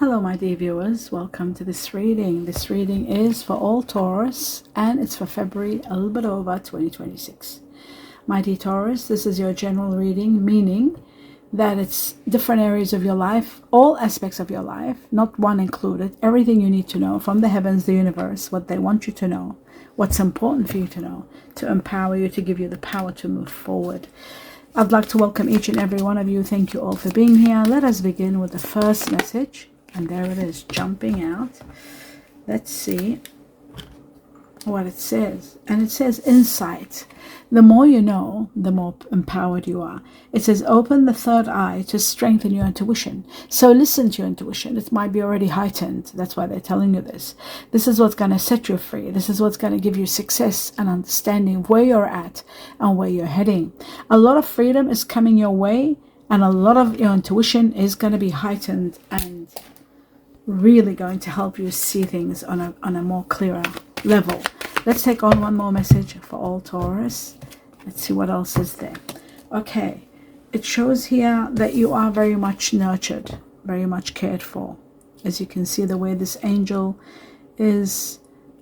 Hello my dear viewers, welcome to this reading. This reading is for all Taurus and it's for February a little bit over 2026. My dear Taurus, this is your general reading, meaning that it's different areas of your life, all aspects of your life, not one included, everything you need to know from the heavens, the universe, what they want you to know, what's important for you to know, to empower you, to give you the power to move forward. I'd like to welcome each and every one of you. Thank you all for being here. Let us begin with the first message. And there it is, jumping out. Let's see what it says. And it says insight. The more you know, the more empowered you are. It says open the third eye to strengthen your intuition. So listen to your intuition. It might be already heightened. That's why they're telling you this. This is what's going to set you free. This is what's going to give you success and understanding of where you're at and where you're heading. A lot of freedom is coming your way, and a lot of your intuition is going to be heightened and really going to help you see things on a more clearer level. Let's take on one more message for all Taurus. Let's see what else is there. Okay, it shows here that you are very much nurtured, very much cared for. As you can see, the way this angel is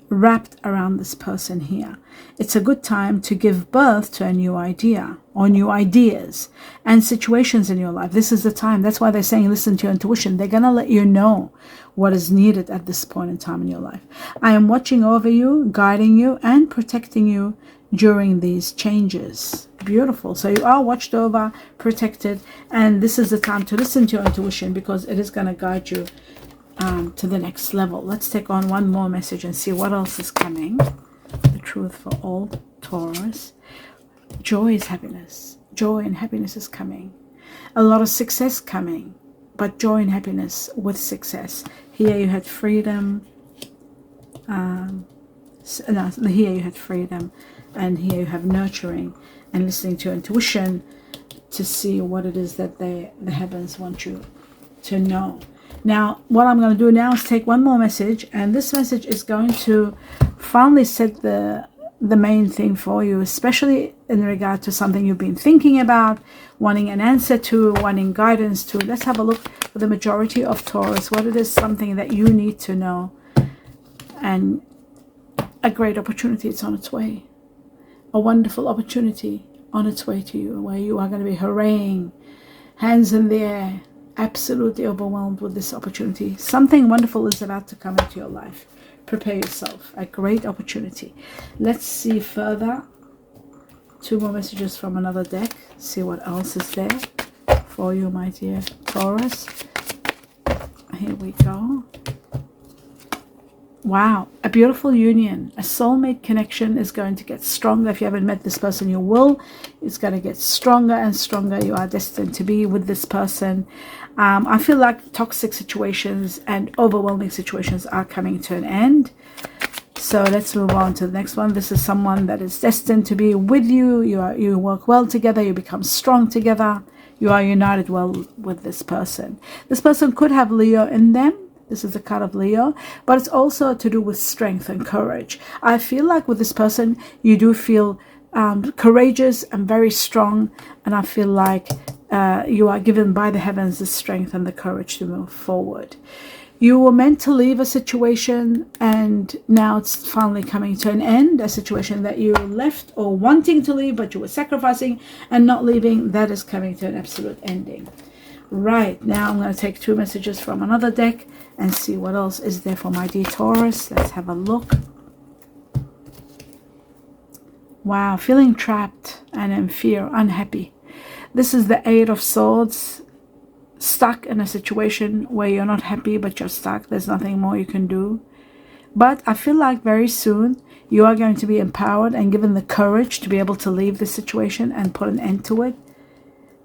wrapped around this person here. It's a good time to give birth to a new idea or new ideas and situations in your life. This is the time. That's why they're saying listen to your intuition. They're going to let you know what is needed at this point in time in your life. I am watching over you, guiding you, and protecting you during these changes. Beautiful. So you are watched over, protected, and this is the time to listen to your intuition because it is going to guide you to the next level. Let's take on one more message and see what else is coming. The truth for all Taurus. Joy is happiness. Joy and happiness is coming. A lot of success coming, but joy and happiness with success. Here you had freedom. Here you had freedom, and here you have nurturing and listening to your intuition to see what it is that the heavens want you to know. Now, what I'm going to do now is take one more message, and this message is going to finally set the main thing for you, especially in regard to something you've been thinking about, wanting an answer to, wanting guidance to. Let's have a look for the majority of Taurus, what it is, something that you need to know, and a great opportunity. It's on its way. A wonderful opportunity on its way to you, where you are going to be hurraying, hands in the air, absolutely overwhelmed with this opportunity. Something wonderful is about to come into your life. Prepare yourself. A great opportunity. Let's see further. Two more messages from another deck. See what else is there for you, my dear Taurus. Here we go. Wow, a beautiful union. A soulmate connection is going to get stronger. If you haven't met this person, you will. It's going to get stronger and stronger. You are destined to be with this person. I feel like toxic situations and overwhelming situations are coming to an end. So let's move on to the next one. This is someone that is destined to be with you. You work well together. You become strong together. You are united well with this person. This person could have Leo in them. This is the card of Leo, but it's also to do with strength and courage. I feel like with this person, you do feel courageous and very strong, and I feel like you are given by the heavens the strength and the courage to move forward. You were meant to leave a situation, and now it's finally coming to an end. A situation that you left or wanting to leave, but you were sacrificing and not leaving, that is coming to an absolute ending. Right, now I'm going to take two messages from another deck and see what else is there for my dear Taurus. Let's have a look. Wow, feeling trapped and in fear, unhappy. This is the Eight of Swords. Stuck in a situation where you're not happy, but you're stuck. There's nothing more you can do. But I feel like very soon you are going to be empowered and given the courage to be able to leave this situation and put an end to it.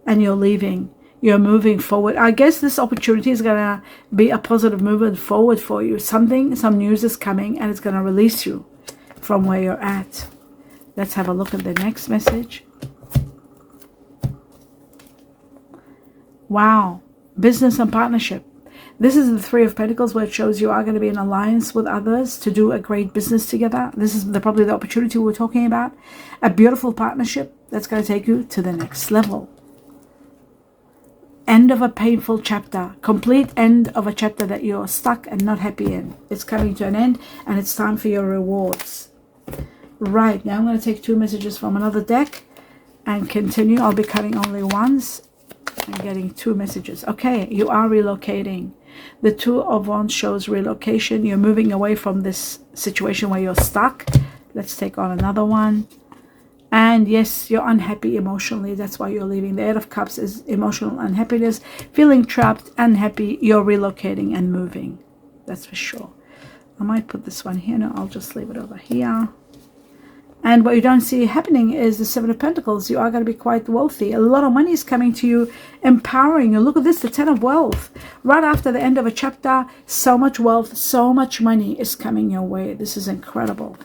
And you're leaving. You're moving forward. I guess this opportunity is going to be a positive movement forward for you. Some news is coming, and it's going to release you from where you're at. Let's have a look at the next message. Wow. Business and partnership. This is the Three of Pentacles, where it shows you are going to be in alliance with others to do a great business together. This is probably the opportunity we're talking about. A beautiful partnership that's going to take you to the next level. end of a painful chapter, complete end of a chapter that you're stuck and not happy in. It's coming to an end, and it's time for your rewards. Right, now I'm going to take 2 messages from another deck and continue. I'll be cutting only once and getting 2 messages. Okay, you are relocating. The 2 of Wands shows relocation. You're moving away from this situation where you're stuck. Let's take on another one. And yes, you're unhappy emotionally. That's why you're leaving. The 8 of Cups is emotional unhappiness. Feeling trapped, unhappy. You're relocating and moving. That's for sure. I might put this one here. No, I'll just leave it over here. And what you don't see happening is the 7 of Pentacles. You are going to be quite wealthy. A lot of money is coming to you, empowering you. Look at this, the 10 of Wealth. Right after the end of a chapter, so much wealth, so much money is coming your way. This is incredible.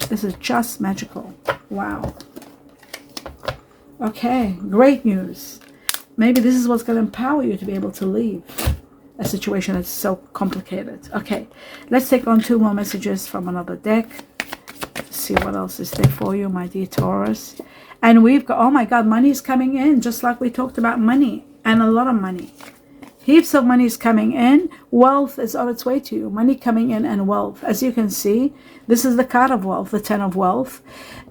This is just magical. Wow. Okay, great news. Maybe this is what's going to empower you to be able to leave a situation that's so complicated. Okay, let's take on 2 more messages from another deck. See what else is there for you, my dear Taurus. And we've got, oh my God, money is coming in, just like we talked about money, and a lot of money. Heaps of money is coming in. Wealth is on its way to you. Money coming in and wealth. As you can see, this is the card of wealth, the 10 of wealth.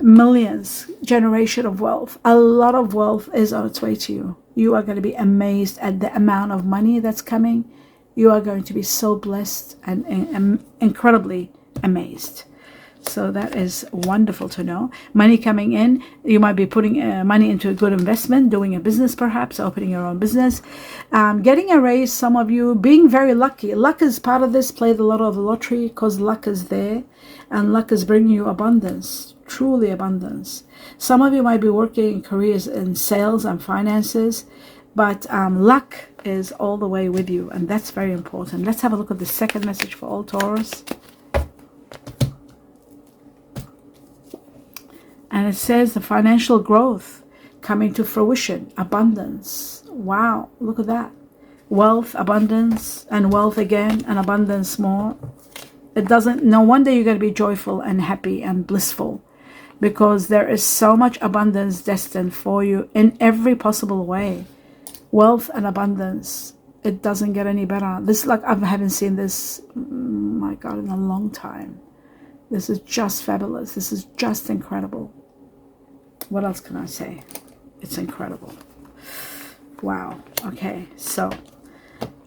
Millions, generation of wealth. A lot of wealth is on its way to you. You are going to be amazed at the amount of money that's coming. You are going to be so blessed and incredibly amazed. So that is wonderful to know. Money coming in. You might be putting money into a good investment, doing a business perhaps, opening your own business. Getting a raise, some of you. Being very lucky. Luck is part of this. Play the lot of the lottery because luck is there. And luck is bringing you abundance. Truly abundance. Some of you might be working careers in sales and finances. But luck is all the way with you. And that's very important. Let's have a look at the second message for all Taurus. And it says the financial growth coming to fruition, abundance. Wow, look at that. Wealth, abundance, and wealth again, and abundance more. It doesn't, no wonder you're going to be joyful and happy and blissful, because there is so much abundance destined for you in every possible way. Wealth and abundance. It doesn't get any better. This, like, I haven't seen this, my God, in a long time. This is just fabulous. This is just incredible. What else can I say? It's incredible. Wow. Okay, so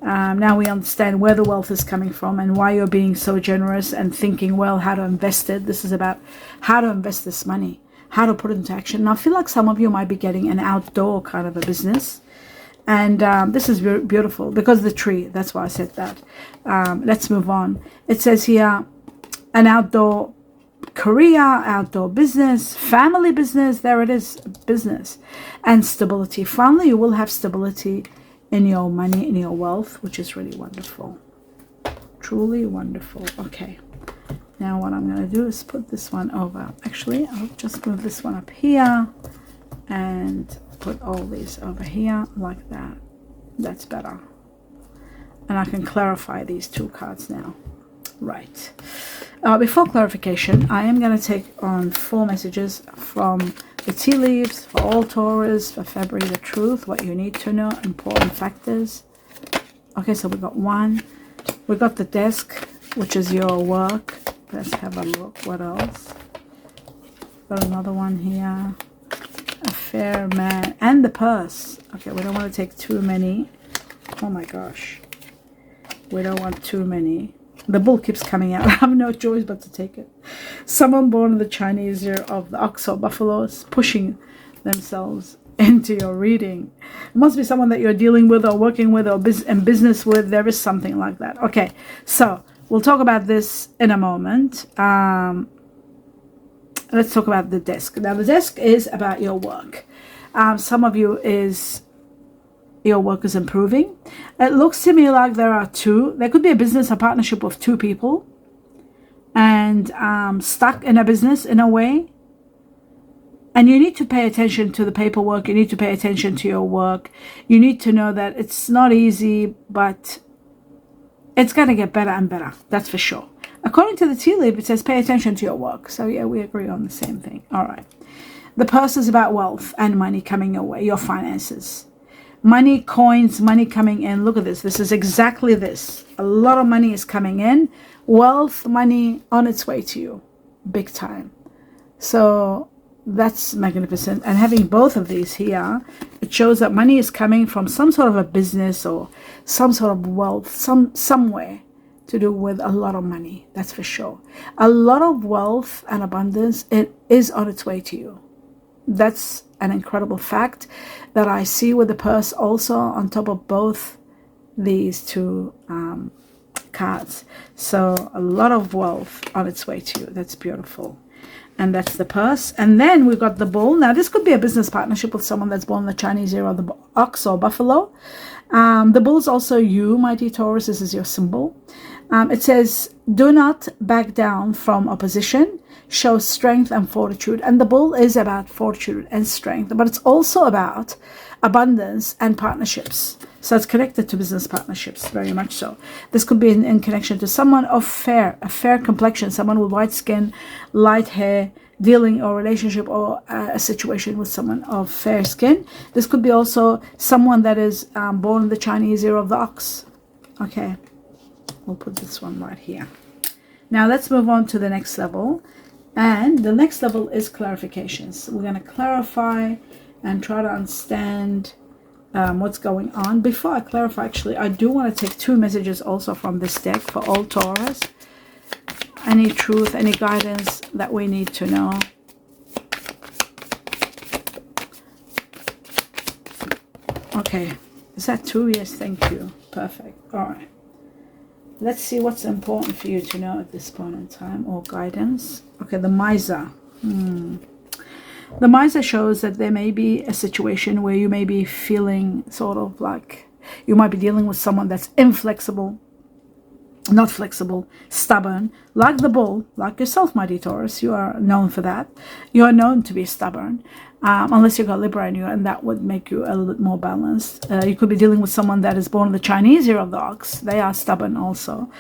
now we understand where the wealth is coming from and why you're being so generous and thinking, well, how to invest it. This is about how to invest this money, how to put it into action. Now, I feel like some of you might be getting an outdoor kind of a business. And this is beautiful because the tree. That's why I said that. Let's move on. It says here, an outdoor career, outdoor business, family business. There it is, business and stability. Finally, you will have stability in your money, in your wealth, which is really wonderful. Truly wonderful. Okay, now what I'm going to do is put this one over. Actually, I'll just move this one up here and put all these over here like that. That's better. And I can clarify these 2 cards now. Right. Before clarification, I am going to take on 4 messages from the tea leaves for all Taurus for February. The truth, what you need to know, important factors. Okay, so we got 1. We got the desk, which is your work. Let's have a look. What else? Got another one here. A fair man and the purse. Okay, we don't want to take too many. Oh my gosh. We don't want too many. The bull keeps coming out. I have no choice but to take it. Someone born in the Chinese year of the ox or buffalo is pushing themselves into your reading. It must be someone that you're dealing with or working with or in business with. There is something like that. Okay, so we'll talk about this in a moment. Let's talk about the desk. Now, the desk is about your work. Some of you your work is improving. It looks to me like there could be a business, a partnership of 2 people and stuck in a business in a way. And you need to pay attention to the paperwork. You need to pay attention to your work. You need to know that it's not easy, but it's going to get better and better. That's for sure. According to the tea leaf, it says pay attention to your work. So yeah, we agree on the same thing. All right. The purse is about wealth and money coming your way, your finances. money, coins, money coming in. Look at this. This is exactly this. A lot of money is coming in. Wealth, money on its way to you. Big time. So that's magnificent. And having both of these here, it shows that money is coming from some sort of a business or some sort of wealth, somewhere to do with a lot of money. That's for sure. A lot of wealth and abundance, it is on its way to you. That's an incredible fact that I see with the purse also on top of both these two cards. So a lot of wealth on its way to you. That's beautiful. And that's the purse. And then we've got the bull. Now this could be a business partnership with someone that's born the Chinese year of the ox or buffalo. The bull is also you, my dear Taurus. This is your symbol. It says, do not back down from opposition. Show strength and fortitude. And the bull is about fortitude and strength, but it's also about abundance and partnerships. So it's connected to business partnerships, very much so. This could be in connection to someone of a fair complexion, someone with white skin, light hair, dealing or relationship or a situation with someone of fair skin. This could be also someone that is born in the Chinese year of the ox. Okay, we'll put this one right here. Now let's move on to the next level. And the next level is clarifications. We're going to clarify and try to understand what's going on. Before I clarify, actually, I do want to take two messages also from this deck for all Taurus. Any truth, any guidance that we need to know. Okay, is that two? Yes, thank you. Perfect. All right. Let's see what's important for you to know at this point in time, or guidance. Okay, the miser. The miser shows that there may be a situation where you may be feeling sort of like you might be dealing with someone that's inflexible, not flexible, stubborn, like the bull, like yourself, my dear Taurus. You are known for that. You are known to be stubborn, unless you've got Libra in you, and that would make you a little bit more balanced. You could be dealing with someone that is born in the Chinese year of the ox. They are stubborn also.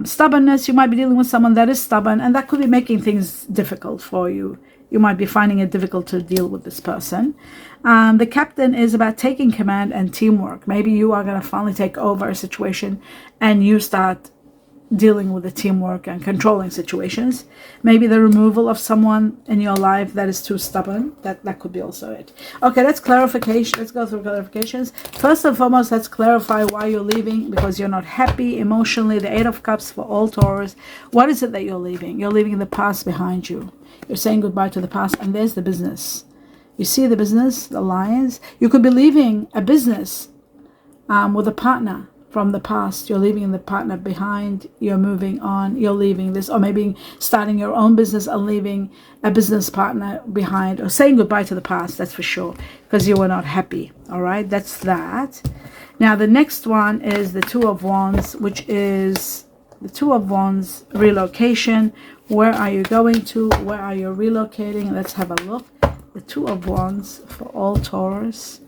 Stubbornness, you might be dealing with someone that is stubborn, and that could be making things difficult for you. You might be finding it difficult to deal with this person. The captain is about taking command and teamwork. Maybe you are going to finally take over a situation and you start dealing with the teamwork and controlling situations. Maybe the removal of someone in your life that is too stubborn. That could be also it. Okay, let's clarification. Let's go through clarifications. First and foremost, let's clarify why you're leaving, because you're not happy emotionally. The Eight of Cups for all Taurus. What is it that you're leaving? You're leaving the past behind you. You're saying goodbye to the past, and there's the business. You see the business, the lions. You could be leaving a business with a partner from the past. You're leaving the partner behind. You're moving on. You're leaving this, or maybe starting your own business and leaving a business partner behind, or saying goodbye to the past. That's for sure, because you were not happy. All right, that's that. Now the next one is the Two of Wands, which is the Two of Wands relocation. Where are you going to? Where are you relocating? Let's have a look. The Two of Wands for all Taurus.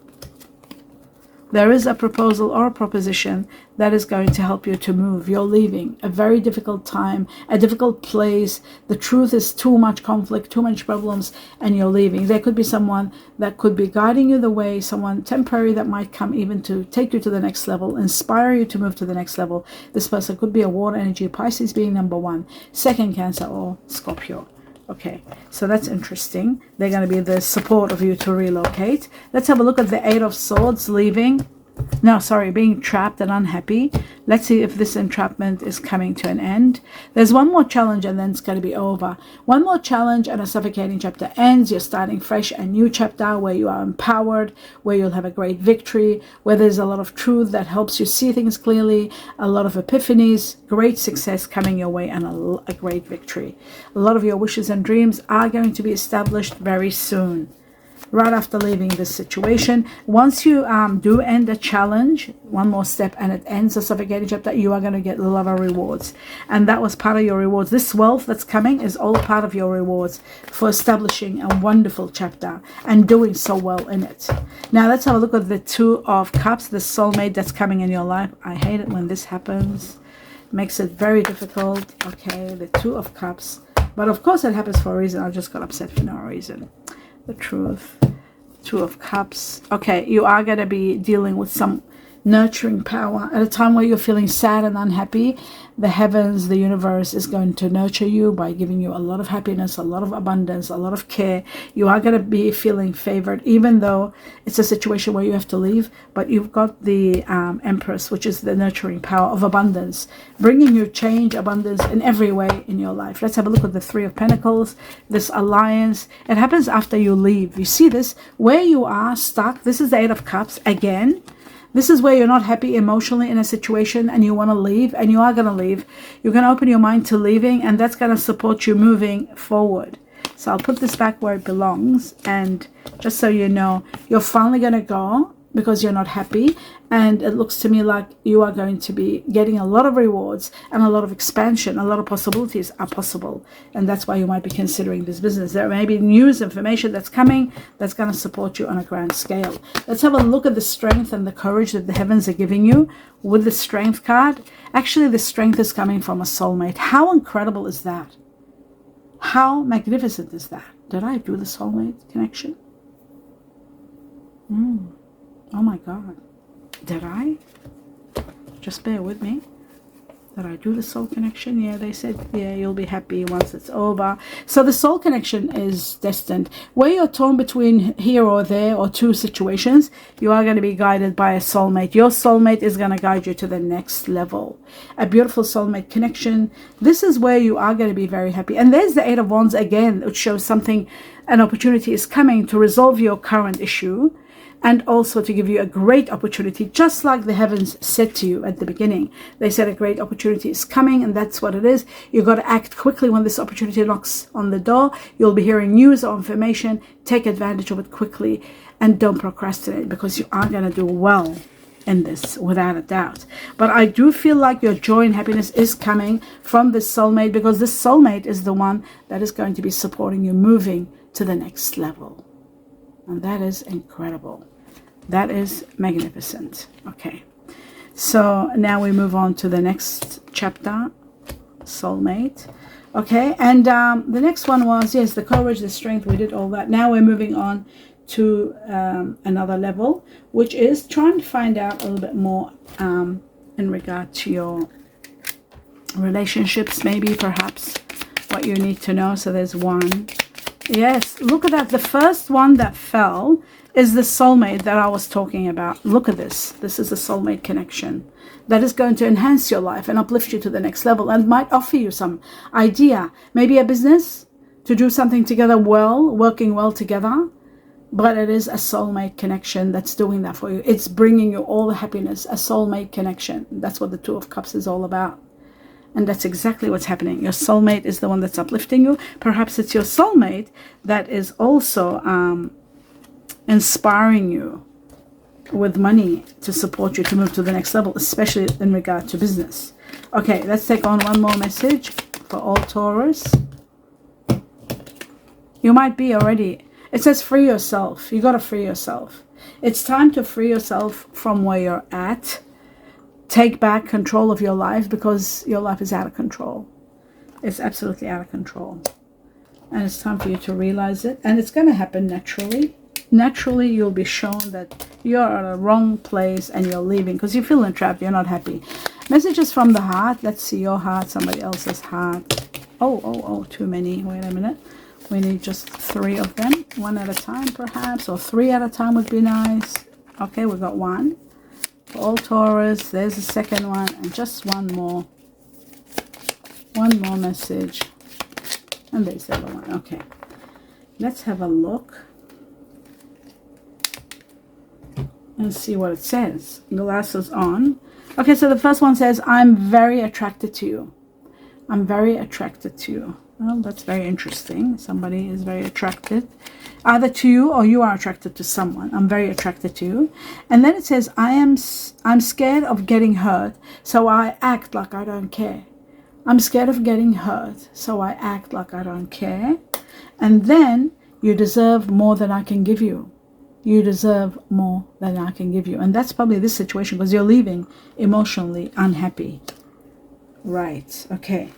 There is a proposal or a proposition that is going to help you to move. You're leaving a very difficult time, a difficult place. The truth is too much conflict, too much problems, and you're leaving. There could be someone that could be guiding you the way, someone temporary that might come even to take you to the next level, inspire you to move to the next level. This person could be a water energy, Pisces being number 1, second Cancer or Scorpio. Okay, so that's interesting. They're going to be the support of you to relocate. Let's have a look at the Eight of Swords, leaving. No, sorry, being trapped and unhappy. Let's see if this entrapment is coming to an end. There's one more challenge and then it's going to be over. One more challenge and a suffocating chapter ends. You're starting fresh, a new chapter where you are empowered, where you'll have a great victory, where there's a lot of truth that helps you see things clearly, a lot of epiphanies, great success coming your way, and a great victory. A lot of your wishes and dreams are going to be established very soon, right after leaving this situation. Once you do end a challenge, one more step, and it ends the suffocating chapter, you are going to get a lot of rewards. And that was part of your rewards. This wealth that's coming is all part of your rewards for establishing a wonderful chapter and doing so well in it. Now let's have a look at the Two of Cups, the soulmate that's coming in your life. I hate it when this happens. Makes it very difficult. Okay, the Two of Cups. But of course it happens for a reason. I just got upset for no reason. The truth. Two of Cups. Okay, you are going to be dealing with some nurturing power at a time where you're feeling sad and unhappy. The heavens, the universe is going to nurture you by giving you a lot of happiness, a lot of abundance, a lot of care. You are going to be feeling favored, even though it's a situation where you have to leave, but you've got the Empress, which is the nurturing power of abundance, bringing you change, abundance in every way in your life. Let's have a look at the Three of Pentacles, this alliance. It happens after you leave. You see this, where you are stuck. This is the Eight of Cups again. This is where you're not happy emotionally in a situation and you want to leave, and you are going to leave. You're going to open your mind to leaving, and that's going to support you moving forward. So I'll put this back where it belongs, and just so you know, you're finally going to go because you're not happy, and it looks to me like you are going to be getting a lot of rewards and a lot of expansion. A lot of possibilities are possible, and that's why you might be considering this business. There may be news, information that's coming that's going to support you on a grand scale. Let's have a look at the strength and the courage that the heavens are giving you with the Strength card. Actually, the strength is coming from a soulmate. How incredible is that? How magnificent is that? Did I do the soulmate connection? Oh my God. Did I? Just bear with me. Did I do the soul connection? Yeah, they said, yeah, you'll be happy once it's over. So the soul connection is destined. Where you're torn between here or there or two situations, you are going to be guided by a soulmate. Your soulmate is going to guide you to the next level. A beautiful soulmate connection. This is where you are going to be very happy. And there's the Eight of Wands again, which shows something, an opportunity is coming to resolve your current issue, and also to give you a great opportunity, just like the heavens said to you at the beginning. They said a great opportunity is coming, and that's what it is. You've got to act quickly when this opportunity knocks on the door. You'll be hearing news or information. Take advantage of it quickly, and don't procrastinate, because you are going to do well in this, without a doubt. But I do feel like your joy and happiness is coming from this soulmate, because this soulmate is the one that is going to be supporting you moving to the next level. And that is incredible. That is magnificent. Okay, so now we move on to the next chapter, soulmate. Okay, and the next one was, yes, the courage, the strength. We did all that. Now we're moving on to another level, which is trying to find out a little bit more in regard to your relationships, maybe, perhaps, what you need to know. So there's one. Yes, look at that. The first one that fell is the soulmate that I was talking about. Look at this. This is a soulmate connection that is going to enhance your life and uplift you to the next level, and might offer you some idea, maybe a business to do something together well, working well together. But it is a soulmate connection that's doing that for you. It's bringing you all the happiness, a soulmate connection. That's what the Two of Cups is all about. And that's exactly what's happening. Your soulmate is the one that's uplifting you. Perhaps it's your soulmate that is also inspiring you with money to support you to move to the next level, especially in regard to business. Okay, let's take on one more message for all Taurus. You might be already, it says free yourself. You got to free yourself. It's time to free yourself from where you're at. Take back control of your life, because your life is out of control. It's absolutely out of control. And it's time for you to realize it. And it's going to happen naturally. Naturally, you'll be shown that you're at a wrong place and you're leaving because you're feeling trapped. You're not happy. Messages from the heart. Let's see your heart, somebody else's heart. Oh, too many. Wait a minute. We need just 3 of them. 1 at a time, perhaps. Or 3 at a time would be nice. Okay, we got 1. For all Taurus, there's the second one, and just one more message, and there's the other one. Okay, let's have a look and see what it says. Glasses on. Okay, so the first one says, I'm very attracted to you. I'm very attracted to you. Well, that's very interesting. Somebody is very attracted either to you, or you are attracted to someone. I'm very attracted to you. And then it says, I'm scared of getting hurt, so I act like I don't care. I'm scared of getting hurt, so I act like I don't care. And then, you deserve more than I can give you. You deserve more than I can give you. And that's probably this situation, because you're leaving emotionally unhappy. Right, okay.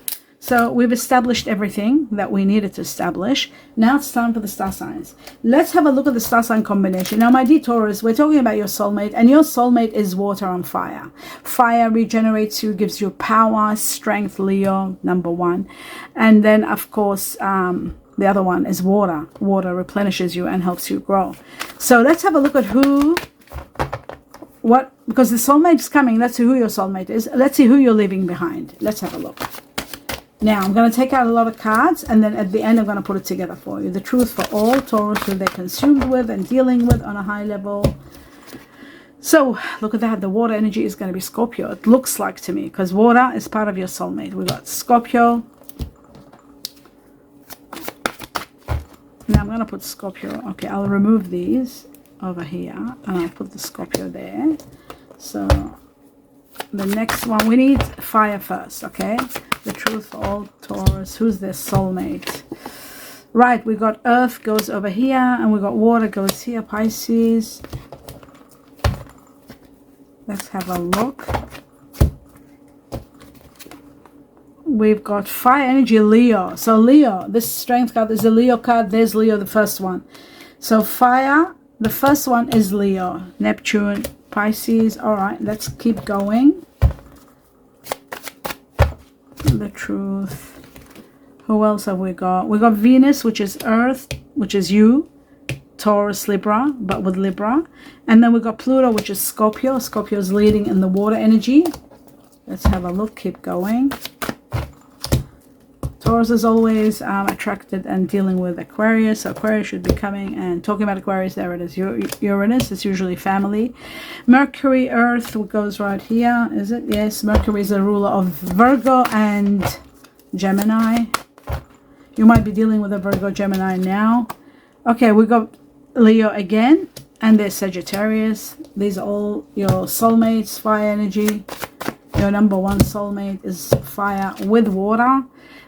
So we've established everything that we needed to establish. Now it's time for the star signs. Let's have a look at the star sign combination. Now, my dear Taurus, we're talking about your soulmate, and your soulmate is water on fire. Fire regenerates you, gives you power, strength, Leo, number one. And then, of course, the other one is water. Water replenishes you and helps you grow. So let's have a look at because the soulmate is coming. Let's see who your soulmate is. Let's see who you're leaving behind. Let's have a look. Now, I'm going to take out a lot of cards, and then at the end, I'm going to put it together for you. The truth for all Taurus, who they're consumed with and dealing with on a high level. So, look at that. The water energy is going to be Scorpio. It looks like to me, because water is part of your soulmate. We got Scorpio. Now, I'm going to put Scorpio. Okay, I'll remove these over here, and I'll put the Scorpio there. So, the next one, we need fire first, okay? The truth for all Taurus. Who's their soulmate? Right, we got earth goes over here, and we got water goes here, Pisces. Let's have a look. We've got fire energy, Leo. So Leo, this strength card is a Leo card. There's Leo, the first one. So fire, the first one is Leo. Neptune, Pisces. All right, let's keep going. The truth. Who else have we got? We got Venus, which is earth, which is you. Taurus, Libra, but with Libra. And then we got Pluto, which is Scorpio. Scorpio is leading in the water energy. Let's have a look. Keep going. Taurus is always attracted and dealing with Aquarius. So Aquarius should be coming. And talking about Aquarius, there it is. Uranus, it's usually family. Mercury, Earth, goes right here. Is it? Yes, Mercury is the ruler of Virgo and Gemini. You might be dealing with a Virgo, Gemini now. Okay, we got Leo again. And there's Sagittarius. These are all your soulmates, fire energy. Your number one soulmate is fire with water.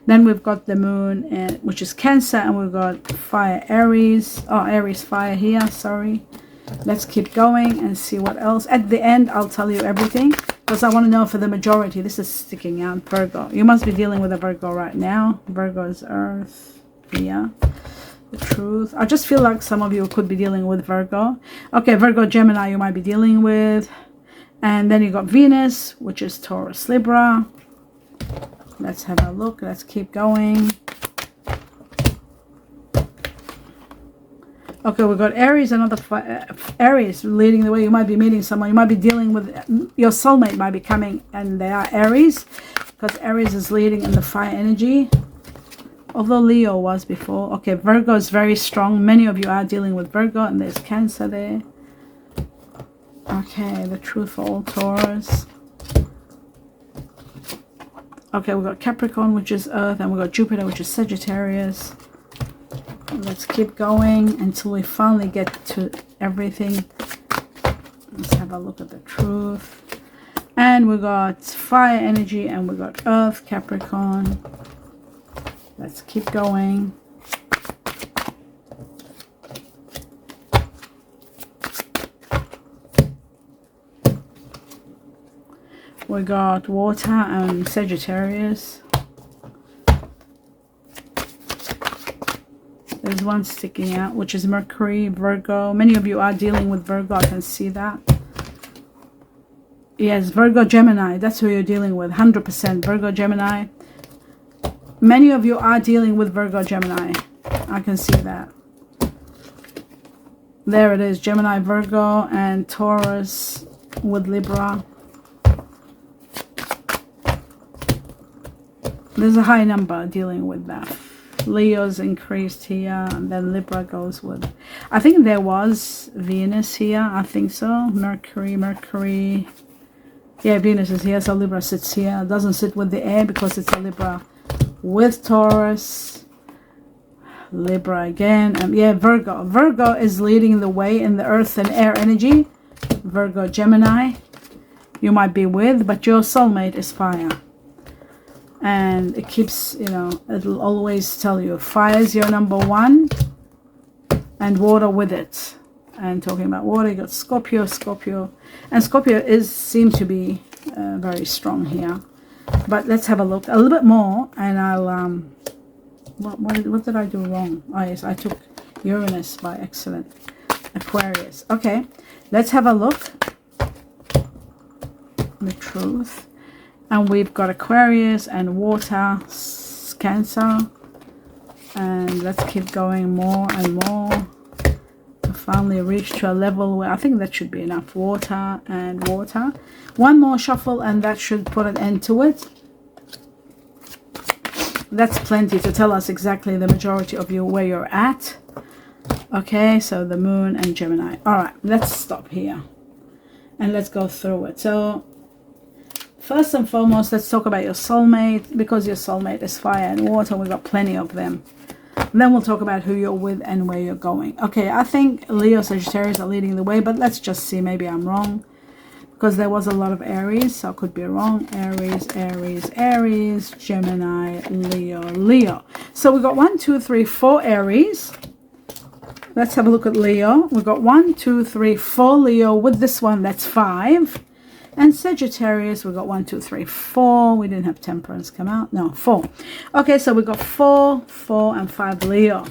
Then we've got the moon, which is Cancer, and we've got fire Aries. Oh, Aries fire here, sorry. Let's keep going and see what else. At the end, I'll tell you everything, because I want to know for the majority. This is sticking out. Virgo. You must be dealing with a Virgo right now. Virgo is Earth here. The truth. I just feel like some of you could be dealing with Virgo. Okay, Virgo, Gemini you might be dealing with. And then you got Venus, which is Taurus, Libra. Let's have a look. Let's keep going. Okay, we've got Aries, another Aries leading the way. You might be meeting someone. You might be dealing with, your soulmate might be coming, and they are Aries, because Aries is leading in the fire energy. Although Leo was before. Okay, Virgo is very strong. Many of you are dealing with Virgo, and there's Cancer there. Okay, the truth for all Taurus. Okay, we've got Capricorn, which is Earth, and we've got Jupiter, which is Sagittarius. Let's keep going until we finally get to everything. Let's have a look at the truth. And we got fire energy, and we got Earth, Capricorn. Let's keep going. We got water and Sagittarius. There's one sticking out, which is Mercury, Virgo. Many of you are dealing with Virgo. I can see that. Yes, Virgo, Gemini. That's who you're dealing with. 100% Virgo, Gemini. Many of you are dealing with Virgo, Gemini. I can see that. There it is. Gemini, Virgo, and Taurus with Libra. There's a high number dealing with that. Leo's increased here, and then Libra goes with, I think there was Venus here. I think so. Mercury. Yeah, Venus is here, so Libra sits here. It doesn't sit with the air because it's a Libra with Taurus. Libra again. Yeah, Virgo. Virgo is leading the way in the earth and air energy. Virgo, Gemini. You might be with, but your soulmate is fire. And it keeps, you know, it'll always tell you fire is your number one, and water with it. And talking about water, you got Scorpio, and Scorpio seem to be very strong here. But let's have a look a little bit more, and I'll what did I do wrong? Oh yes, I took Uranus by accident. Aquarius. Okay, let's have a look. The truth. And we've got Aquarius and water, Cancer. And let's keep going more and more. To finally reach to a level where I think that should be enough. Water and water. One more shuffle and that should put an end to it. That's plenty to tell us exactly the majority of you where you're at. Okay, so the moon and Gemini. All right, let's stop here and let's go through it. So first and foremost, let's talk about your soulmate, because your soulmate is fire and water. We've got plenty of them. And then we'll talk about who you're with and where you're going. Okay, I think Leo, Sagittarius are leading the way, but let's just see. Maybe I'm wrong, because there was a lot of Aries, so I could be wrong. Aries, Aries, Aries, Gemini, Leo, Leo. So we've got 1, 2, 3, 4 Aries. Let's have a look at Leo. We've got 1, 2, 3, 4 Leo. With this one, that's 5. And Sagittarius, we've got 1, 2, 3, 4. We didn't have Temperance come out. No, 4. Okay, so we've got 4, 4, and 5 Leo.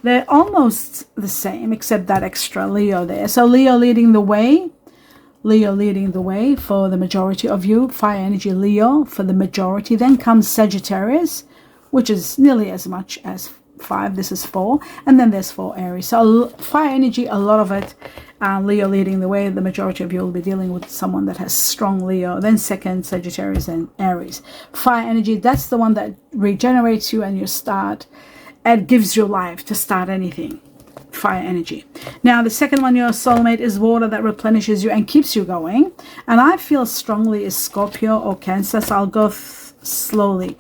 They're almost the same, except that extra Leo there. So Leo leading the way. Leo leading the way for the majority of you. Fire energy Leo for the majority. Then comes Sagittarius, which is nearly as much as 5. This is 4. And then there's 4 Aries. So fire energy, a lot of it. Leo leading the way. The majority of you will be dealing with someone that has strong Leo. Then second, Sagittarius and Aries. Fire energy, that's the one that regenerates you and you start. It gives you life to start anything. Fire energy. Now the second one, your soulmate, is water that replenishes you and keeps you going. And I feel strongly is Scorpio or Cancer. So I'll go slowly.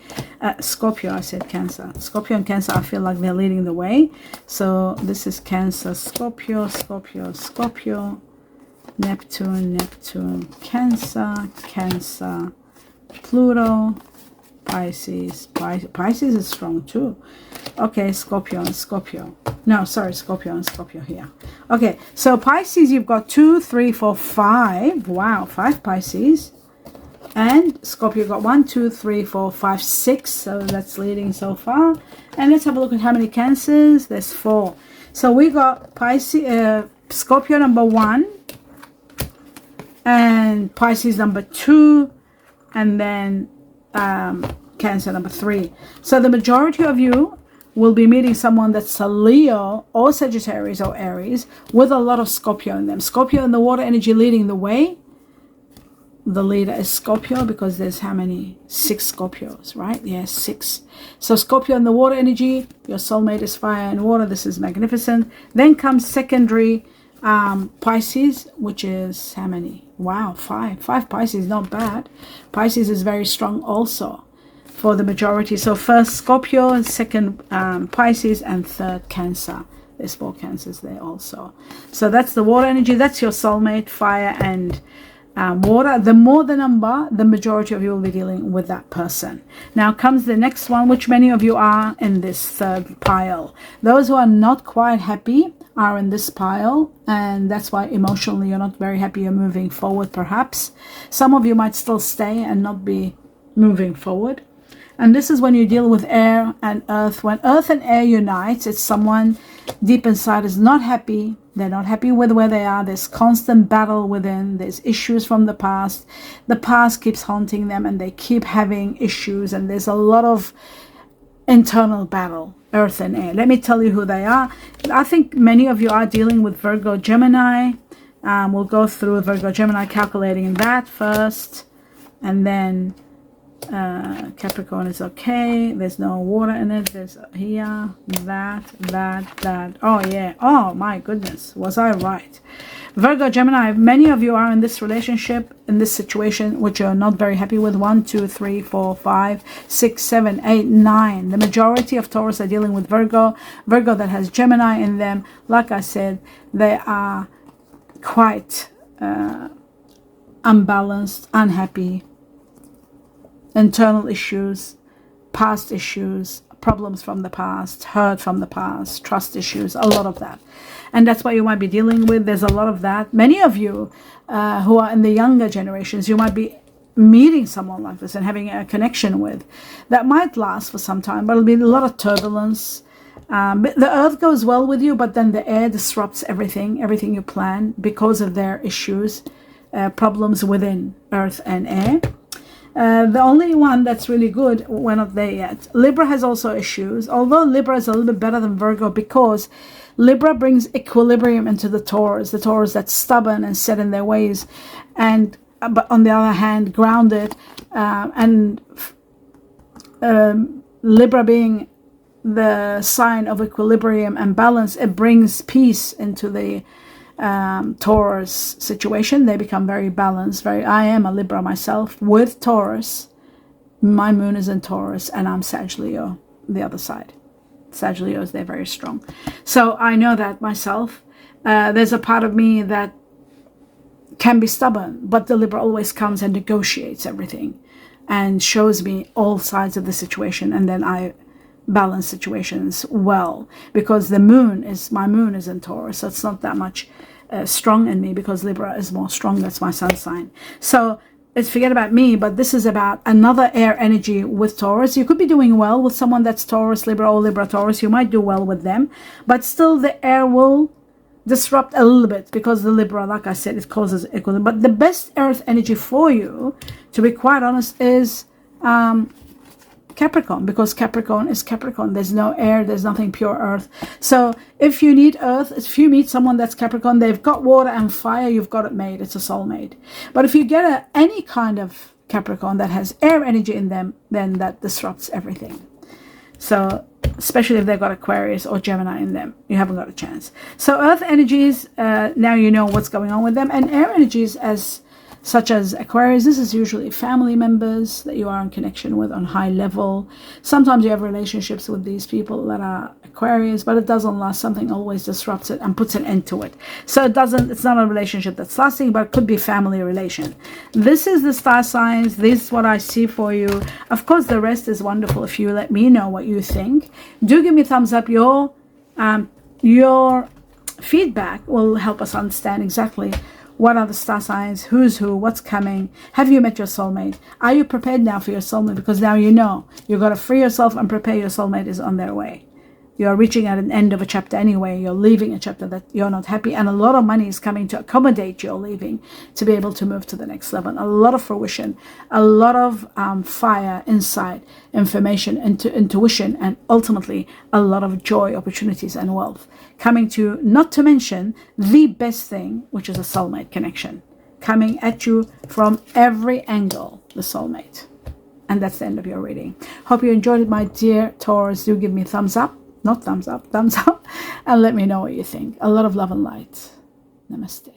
Scorpio, I said Cancer. Scorpio and Cancer, I feel like they're leading the way. So this is Cancer, Scorpio, Scorpio, Scorpio, Neptune, Neptune, Cancer, Cancer, Pluto, Pisces. Pisces is strong too. Okay, Scorpio and Scorpio. No, sorry, Scorpio and Scorpio here. Okay, so Pisces, you've got 2, 3, 4, 5. Wow, 5 Pisces. And Scorpio got 1, 2, 3, 4, 5, 6. So that's leading so far. And let's have a look at how many Cancers. There's 4. So we got Pisces, Scorpio number 1, and Pisces number 2, and then Cancer number 3. So the majority of you will be meeting someone that's a Leo or Sagittarius or Aries with a lot of Scorpio in them. Scorpio and the water energy leading the way. The leader is Scorpio, because there's how many? 6 Scorpios, right? Yes, 6. So Scorpio and the water energy. Your soulmate is fire and water. This is magnificent. Then comes secondary Pisces, which is how many? Wow, 5. 5 Pisces, not bad. Pisces is very strong also for the majority. So first Scorpio, second Pisces, and third Cancer. There's 4 Cancers there also. So that's the water energy. That's your soulmate, fire and water. The more the number, the majority of you will be dealing with that person. Now comes the next one, which many of you are in this third pile. Those who are not quite happy are in this pile, and that's why emotionally you're not very happy. You're moving forward perhaps. Some of you might still stay and not be moving forward. And this is when you deal with air and earth. When earth and air unites, it's someone deep inside is not happy. They're not happy with where they are. There's constant battle within. There's issues from the past. The past keeps haunting them and they keep having issues. And there's a lot of internal battle, earth and air. Let me tell you who they are. I think many of you are dealing with Virgo, Gemini. We'll go through Virgo, Gemini, calculating that first. And then Capricorn is okay. There's no water in it. There's here, that. Oh yeah, oh my goodness, was I right? Virgo, Gemini, many of you are in this relationship, in this situation, which you're not very happy with. 1, 2, 3, 4, 5, 6, 7, 8, 9. The majority of Taurus are dealing with Virgo that has Gemini in them. Like I said, they are quite unbalanced, unhappy, internal issues, past issues, problems from the past, hurt from the past, trust issues, a lot of that. And that's what you might be dealing with. There's a lot of that. Many of you who are in the younger generations, you might be meeting someone like this and having a connection with, that might last for some time, but it'll be a lot of turbulence. But the earth goes well with you, but then the air disrupts everything you plan because of their issues, problems within earth and air. The only one that's really good, we're not there yet. Libra has also issues, although Libra is a little bit better than Virgo because Libra brings equilibrium into the Taurus that's stubborn and set in their ways, and but on the other hand, grounded, and Libra being the sign of equilibrium and balance, it brings peace into the Taurus situation. They become very balanced. I am a Libra myself with Taurus. My moon is in Taurus and I'm Sag Leo, the other side. Sag Leos, they're very strong. So I know that myself. There's a part of me that can be stubborn, but the Libra always comes and negotiates everything and shows me all sides of the situation, and then I balance situations well, because my moon is in Taurus, so it's not that much strong in me, because Libra is more strong. That's my sun sign. So let's forget about me, but this is about another air energy with Taurus. You could be doing well with someone that's Taurus Libra or Libra Taurus. You might do well with them, but still the air will disrupt a little bit, because the Libra, like I said, it causes equilibrium. But the best earth energy for you, to be quite honest, is Capricorn, because Capricorn is Capricorn. There's no air, there's nothing pure earth. So if you need earth, if you meet someone that's Capricorn, they've got water and fire, you've got it made. It's a soulmate. But if you get any kind of Capricorn that has air energy in them, then that disrupts everything. So especially if they've got Aquarius or Gemini in them, you haven't got a chance. So earth energies, now you know what's going on with them. And air energies, such as Aquarius, this is usually family members that you are in connection with on high level. Sometimes you have relationships with these people that are Aquarius, but it doesn't last. Something always disrupts it and puts an end to it. So it's not a relationship that's lasting, but it could be a family relation. This is the star signs. This is what I see for you. Of course, the rest is wonderful. If you let me know what you think, do give me a thumbs up. Your feedback will help us understand exactly what are the star signs, who's who, what's coming. Have you met your soulmate? Are you prepared now for your soulmate? Because now you know you've got to free yourself and prepare. Your soulmate is on their way. You are reaching at an end of a chapter anyway. You're leaving a chapter that you're not happy, and a lot of money is coming to accommodate your leaving to be able to move to the next level. A lot of fruition, a lot of fire, insight, information, intuition, and ultimately a lot of joy, opportunities, and wealth coming to, not to mention the best thing, which is a soulmate connection coming at you from every angle, the soulmate. And that's the end of your reading. Hope you enjoyed it, my dear Taurus. Do give me a thumbs up. Not thumbs up, thumbs up, and let me know what you think. A lot of love and light. Namaste.